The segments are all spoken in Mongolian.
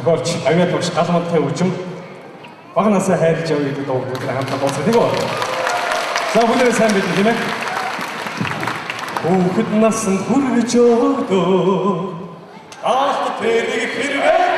зохиолч авиа төвш галмантай үжим багнасаа хайрлаж явъя гэдэг дуу бүгд хамтдаа болцсон тийм үү? За бүгдээ сайн байна тийм ээ? Хүүхэд насанд хүрэж өгдөө алт тэрэг хэрвээ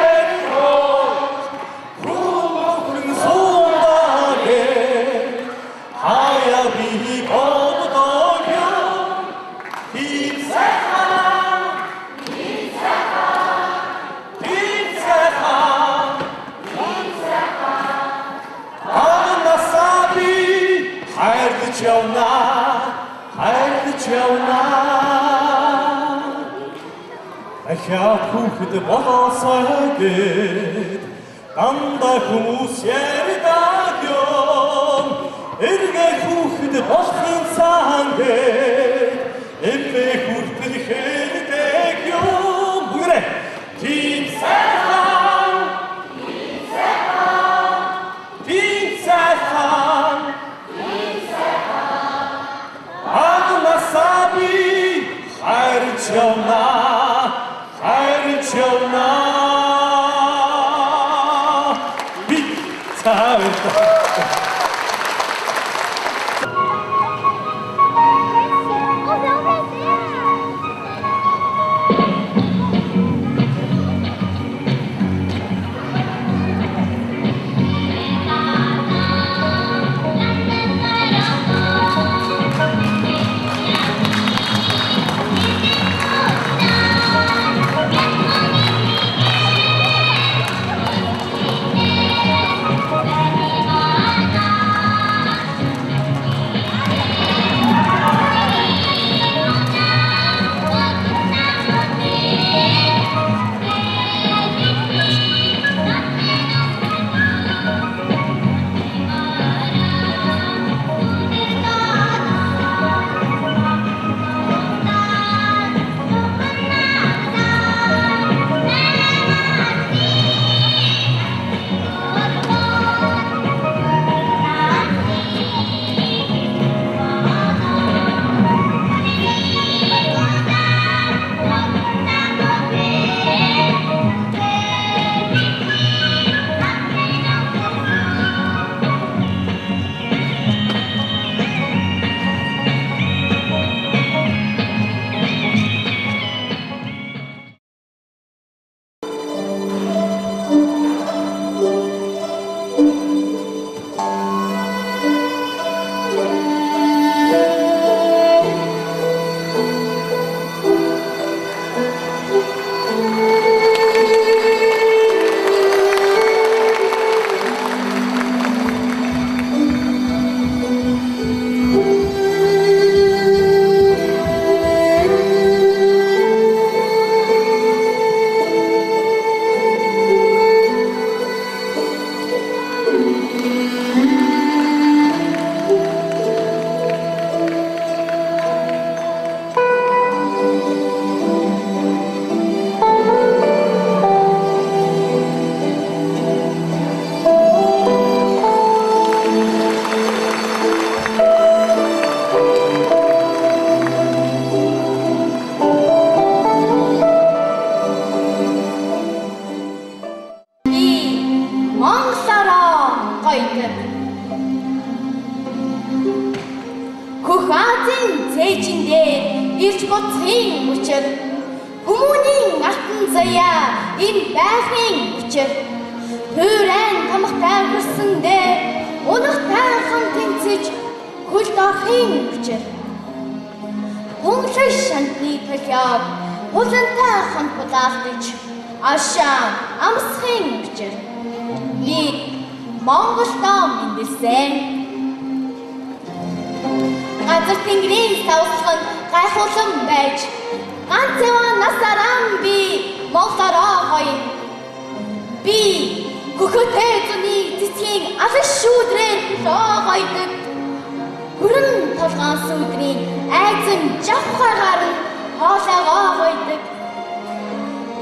Ахиад хүүхэд болоосоо гээд дандаа хүмүүс ярьдаг юм эргээ хүүхэд болохын сан гээд эмээ хүртэл хэлдэг юм бүгдээ тийм сайхан агнасаа би хайрч явна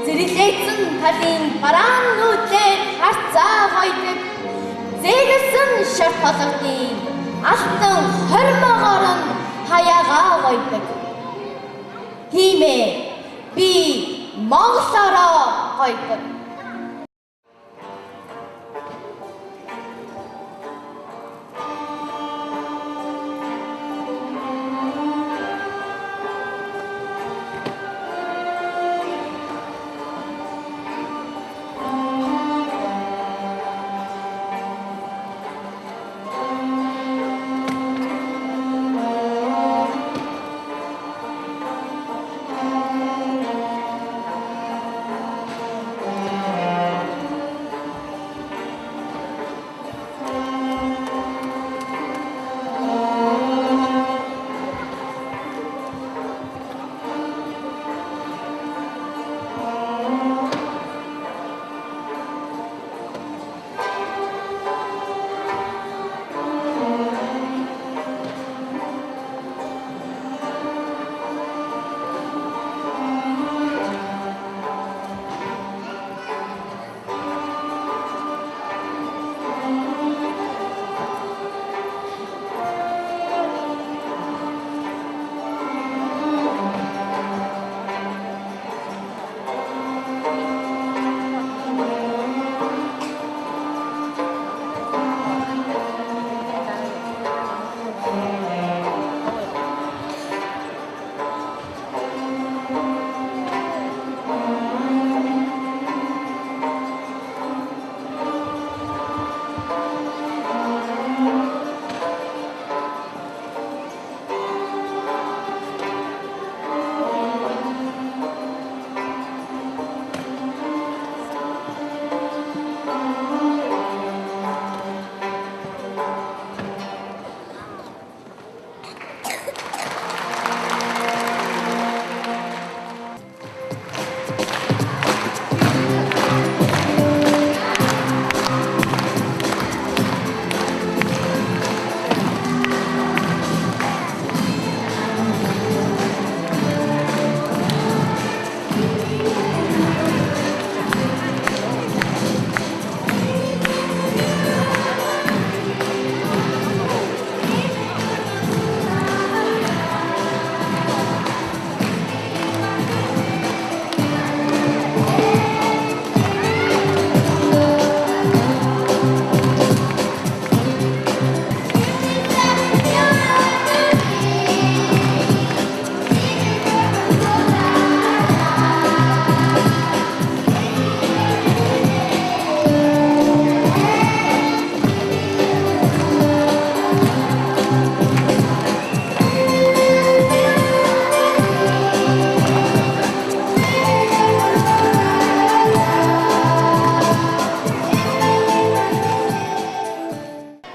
Зэрэглээсэн талын бараан нүдлээр харцаа хойдог зээгэлсэн шар толгодын алтан хормогоор нь хаягаа гойдог. Тийм ээ би Монголороо гойдог.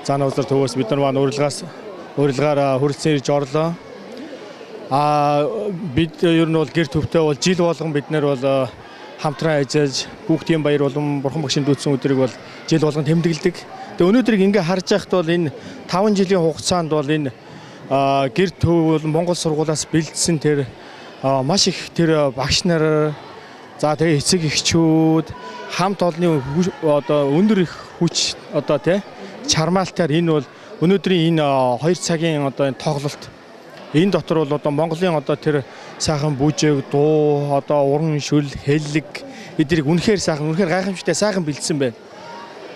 Зааны улсаар төвөөс бид нар маань урилгаар хүрэлцэн ирж орлоо. Бид ер нь бол гэр төвтэй бол жил болгон бид нар бол хамтран ажиллаж хүүхдийн баяр болон бурхан багшийн дүүцсэн өдрийг бол жил болгон тэмдэглэдэг. Тэгээ өнөөдрийг ингээ харж байхад бол энэ 5 жилийн хугацаанд бол энэ гэр төв бол Монгол сургуулиас бэлдсэн тэр маш их тэр багш нар за тэгээ эцэг эхчүүд хамт олонны одоо өндөр их хүч одоо тий чармаалтаар энэ бол өнөөдрийн энэ 2 цагийн одоо энэ тоглолт энэ дотор бол одоо Монголын одоо тэр сайхан бүжиг дуу одоо уран шүл хэллэг эднийг үнэхээр гайхамшигтай сайхан бэлдсэн байна.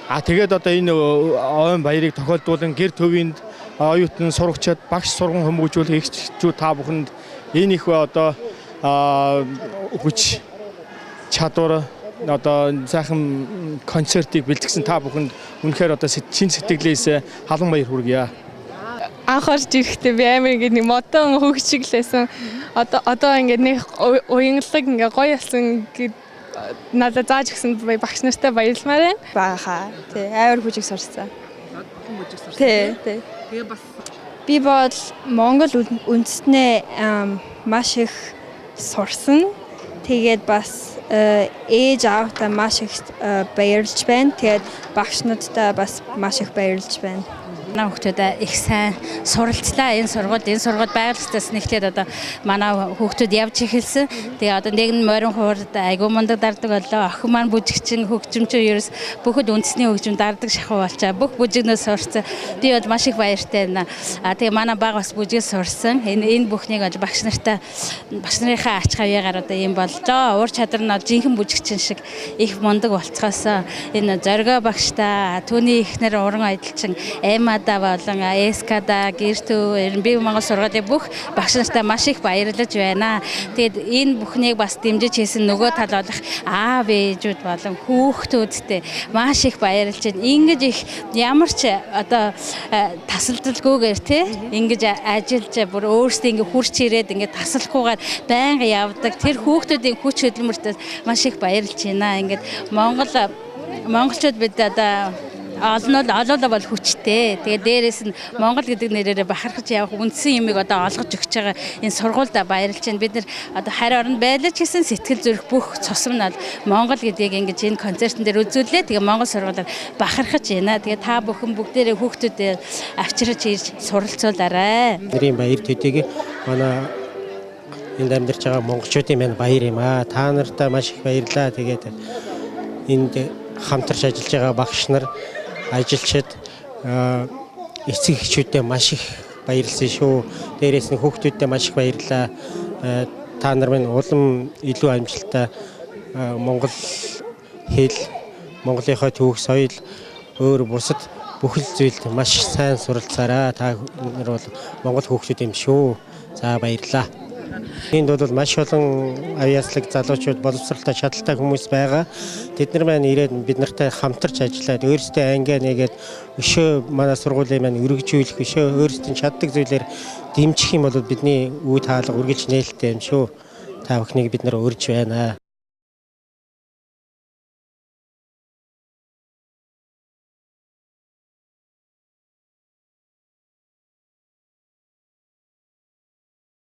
Тэгээд одоо энэ ойн баярыг тохиолдуулан гэр төвийн оюутан сурагчид багш сурган хүмүүжүүлэх эхчүүд та бүхэнд энэ их одоо хүч чадвар одоо сайхан концертыг бэлтгэсэн та бүхэнд үнэхээр одоо чин сэтгэлээс халуун баяр хүргье. Анх орж ирэхдээ би амар ингээд нэг модон хөгжиглээсэн. Одоо ингээд нэг уянгалаг ингээд гоё болсон гэд надад зааж өгсөн багш нартай баярлмаар байна. Бааха. Тий, амар бүжиг сурсан. Тий. Тэгээ бас би бол Монгол үндэстнээ маш их сурсан. Тэгээд бас ээж аавтаа маш их баярлж байна. Тэгээд багш надтай бас маш их баярлж байна. Манай хүүхдүүд их сайн суралцлаа. Энэ сургууль байгуулагдсанаас нэгтлээд одоо манай хүүхдүүд явж эхэлсэн. Тэгээ одоо нэг нь морин хуурд айгуу мундаг дардаг боллоо. Охин маань бүжигчин хөгжимчөө ерөөс бүхэл үндэсний хөгжим дардаг шахуу болчаа. Бүх бүжигнөөс сурсан. Би бол маш их баяртай байна. Тэгээ манай баг бас бүжиг сурсан. Энэ бүхнийг бол багш нарынхаа ач хавьяагаар одоо юм боллоо. Уур чадвар нь жинхэнэ бүжигчин шиг их мундаг болцгоос энэ зоргоо багштай түүний ихнэр уран аялалчин Эмада болон Эскада гэртөө би Монгол сургуулийн бүх багш нартай маш их баярлаж байна. Тэгээд энэ бүхнийг бас дэмжиж хийсэн нөгөө тал болох аав ээжүүд болон хүүхдүүдтэй маш их баярлж байна. Ингэж их ямар ч одоо тасалдалгүйгээр тий ингэж ажиллаж бүр өөрсдөө ингэ хурц ирээд ингэ тасалхгүйгээр байнга явдаг. Тэр хүүхдүүдийн хүч хөдөлмөртөө маш их баярлж байна. Ингээд монголчууд бид одоо олоолаа бол хүчтэй. Тэгээ дээрээс нь Монгол гэдэг нэрээр бахархаж явах үндсэн юмыг одоо олгож өгч байгаа энэ сургуульд баярлж байна. Бид нар одоо харь оронд байлаж гэсэн сэтгэл зүрх бүх цусам нь Монгол гэдгийг ингэж энэ концертн дээр үзүүлээ. Тэгээ Монгол сургуулиар бахархаж байна. Тэгээ та бүхэн бүгдээрээ хүүхдүүдээ авчирч ирж суралцуулаарай. Нэрийн баяр төдийг манай энд амьдарч байгаа монголчуудын маань баяр юм аа. Та нартай маш их баярлалаа. Тэгээд энд хамтарч ажиллаж байгаа багш нар ажилчид эцэг эхчүүдэд маш их баярлсан шүү. Дээрээс нь хүүхдүүдэд маш их баярлалаа. Та нар минь улам илүү амжилттай Монгол хэл, Монголынхаа төвх соёл, өөр бусад бүхэл зүйлд маш сайн суралцаарай. Та нар бол Монгол хүүхдүүд юм шүү. За баярлалаа. Энд бол маш олон авьяаслаг залуучууд боловсралтай чадaltaй хүмүүс байгаа. Тэд нар маань ирээд бид нартай хамтарч ажиллаад өөрсдөө ангиа нэгээд өшөө манай сургуулийн маань өргөжүүлэх өшөө өөрсдийн чаддаг зүйлээр дэмжих юм бол бидний үе таалга үргэлж нээлттэй юм шүү. Та бүхнийг бид нар урьж байна.